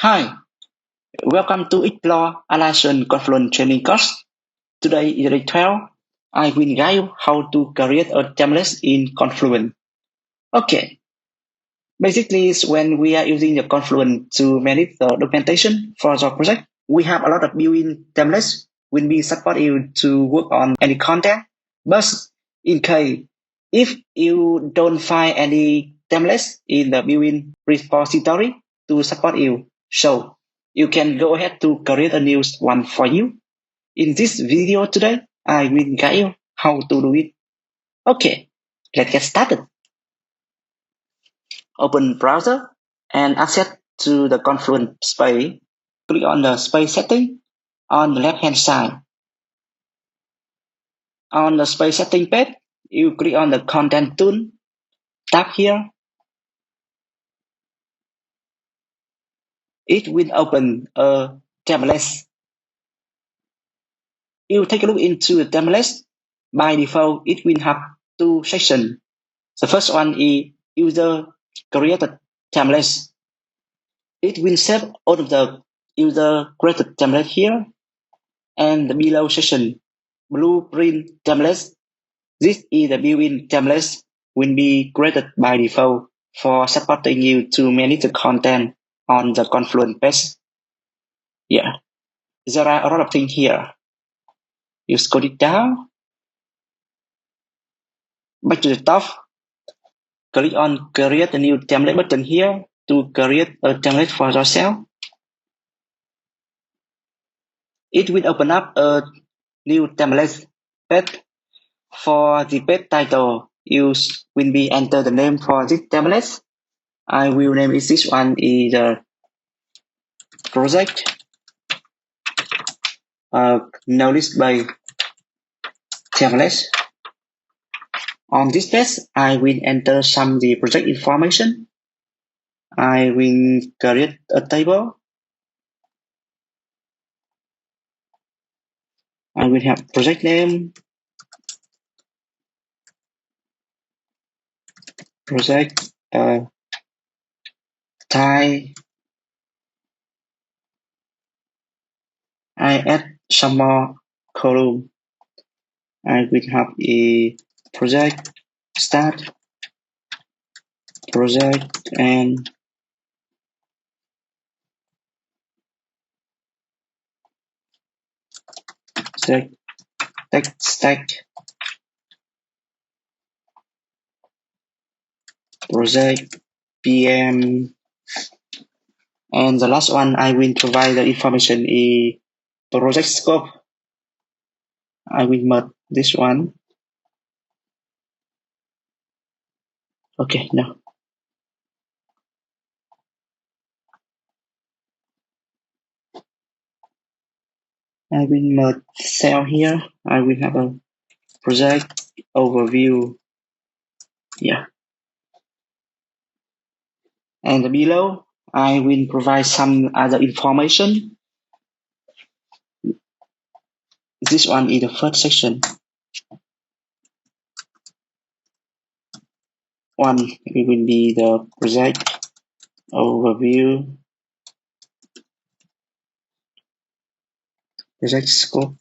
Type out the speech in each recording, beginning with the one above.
Hi, welcome to explore Atlassian Confluence training course. Today is day 12. I will guide you how to create a template in Confluence. Okay, basically is when we are using the Confluence to manage the documentation for your project, we have a lot of built-in templates when we support you to work on any content. But in case if you don't find any templates in the built-in repository to support you, so you can go ahead to create a new one for you. In this video today, I will guide you how to do it. Okay, let's get started. Open browser and access to the Confluence space. Click on the space setting on the left hand side. On the space setting page, you click on the content tool. Tap here. It will open a template. You take a look into the template. By default, it will have two sections. The first one is user created templates. It will save all of the user created template here, and the below section blueprint templates. This is the built-in templates will be created by default for supporting you to manage the content on the Confluence page. Yeah, there are a lot of things here. You scroll it down, back to the top, click on create a new template button here to create a template for yourself. It will open up a new template page. For the page title, you will be enter the name for this template. I will name it this one is the project noticed by templates. On this page, I will enter some the project information. I will create a table. I will have project name, project type. I add some more column. I will have a project start, project, and project text stack, project PM, and the last one I will provide the information is project scope. I will merge this one. Okay, now I will merge cell here. I will have a project overview. Yeah. And below, I will provide some other information. This one is the first section. One, it will be the project overview, project scope.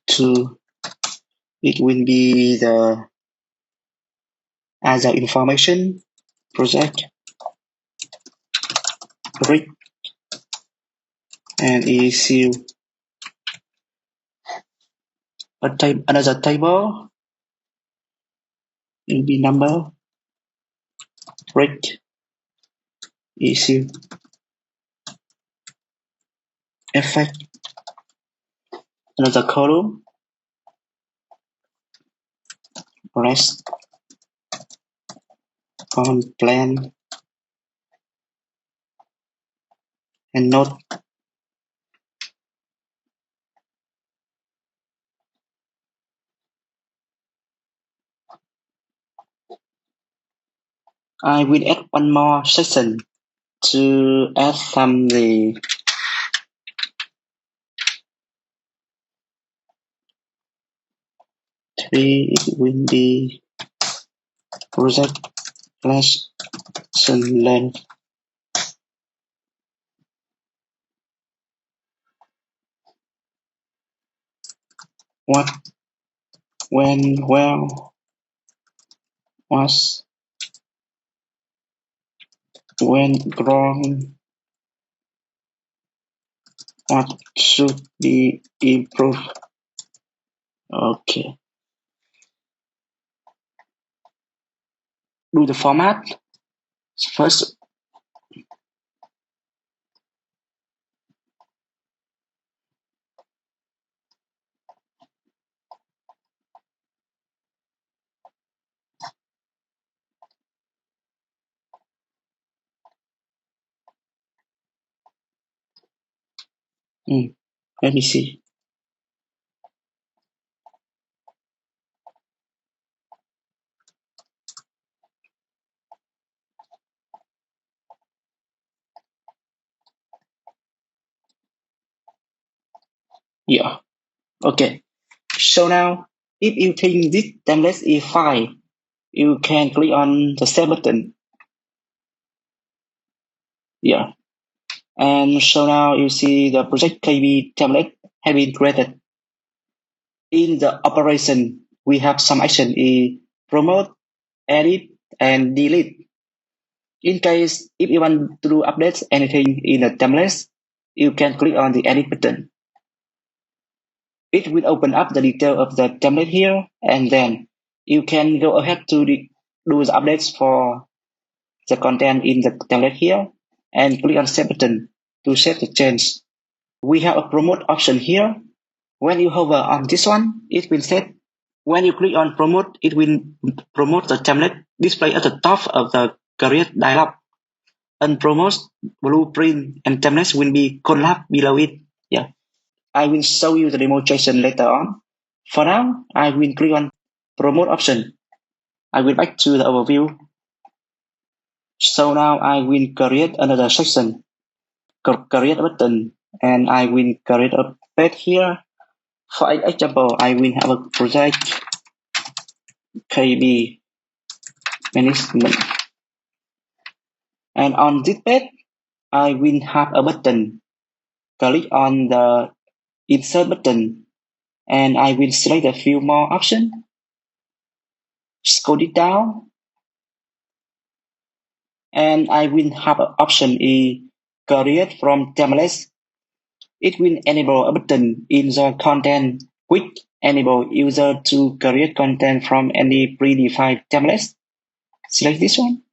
Two, it will be the other information, project grid, and issue. Another table will be number, rate, issue, effect. Another column, rest, plan, and note. I will add one more section to add some the three. It will be project lesson length what went well, what went wrong, what should be improved. Okay. Do the format first. Let me see. Yeah. Okay. So now, if you think this template is fine, you can click on the save button. Yeah. And so now you see the project KB template have been created. In the operation, we have some action is promote, edit, and delete. In case if you want to update anything in the template, you can click on the edit button. It will open up the detail of the template here, and then you can go ahead to do the updates for the content in the template here, and click on save button to save the change. We have a promote option here. When you hover on this one, it will set. When you click on promote, it will promote the template display at the top of the create dialog. Unpromote, blueprint, and templates will be collapsed below it. Yeah. I will show you the demonstration later on. For now, I will click on promote option. I will back to the overview. So now I will create another section. Create a button, and I will create a page here. For example, I will have a project KB management. And on this page, I will have a button. Click on the insert button, and I will select a few more options. Scroll it down, and I will have an option is create from templates. It will enable a button in the content which enable user to create content from any predefined templates. Select this one.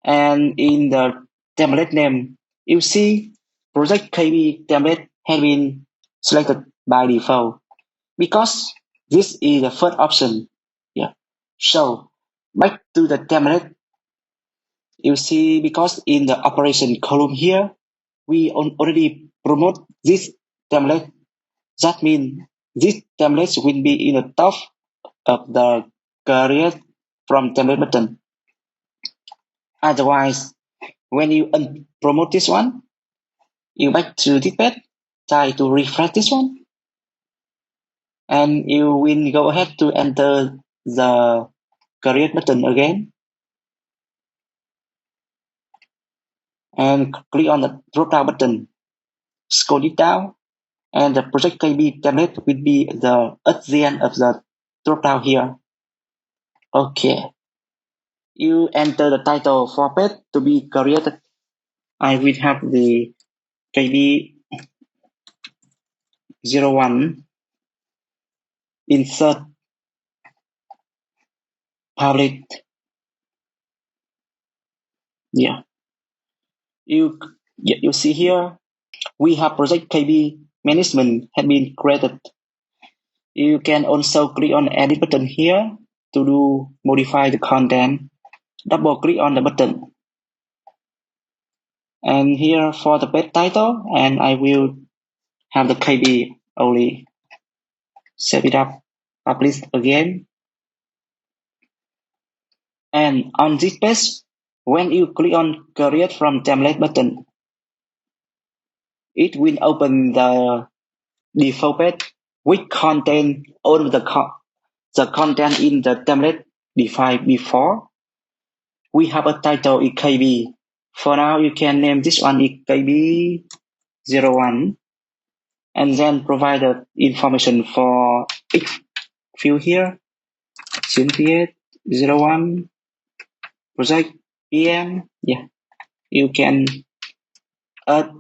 And in the template name, you see project KB template has been selected by default because this is the first option. Yeah. So back to the template, you see because in the operation column here, we already promote this template. That means this template will be in the top of the create from template button. Otherwise, when you unpromote this one, you back to this page, try to refresh this one, and you will go ahead to enter the create button again, and click on the drop down button. Scroll it down, and the project KB template will be at the end of the drop down here. Okay. You enter the title for page to be created. I will have the KB01 insert public. Yeah. You see here, we have project KB management has been created. You can also click on edit button here to modify the content. Double click on the button. And here for the page title, and I will have the KB only. Save it up, publish again. And on this page, when you click on create from template button, it will open the default page which contain all of the content in the template defined before. We have a title KB. For now, you can name this one KB01, and then provide the information for pick few here. Create 01 project PM. Yeah, you can add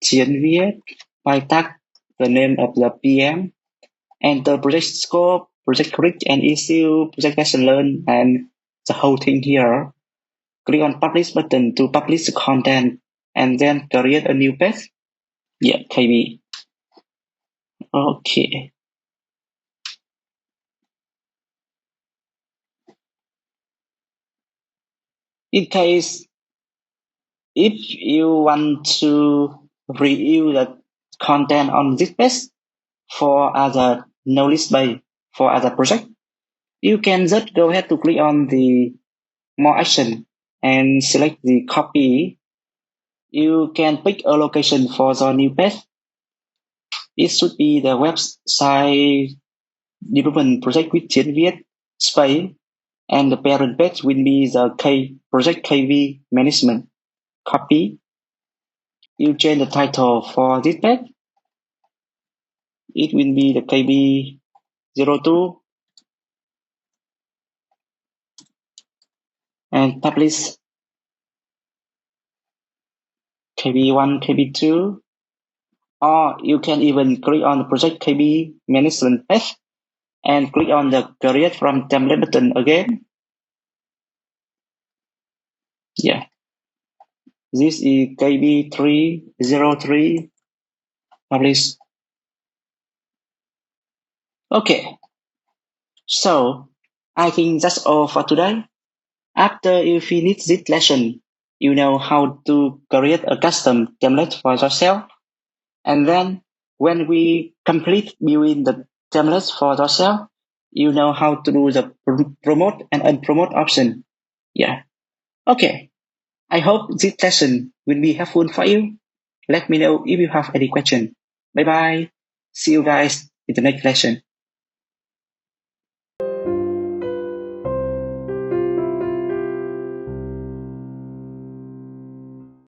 create by tag the name of the PM, enter project scope, project create and issue, project lesson learned, and the whole thing here. Click on publish button to publish the content and then create a new page. Yeah, KB. Okay. In case if you want to review the content on this page for other knowledge base for other project, you can just go ahead to click on the more action and select the copy. You can pick a location for the new page. It should be the website development project with Viet space, and the parent page will be the project KV management. Copy. You change the title for this page. It will be the KB02 and publish KB1, KB2. Or you can even click on the project KB management page and click on the create from template button again. Yeah. This is KB303 publish. Okay. So I think that's all for today. After you finish this lesson, you know how to create a custom template for yourself. And then when we complete building the templates for yourself, you know how to do the promote and unpromote option. Yeah. Okay. I hope this lesson will be helpful for you. Let me know if you have any question. Bye bye. See you guys in the next lesson.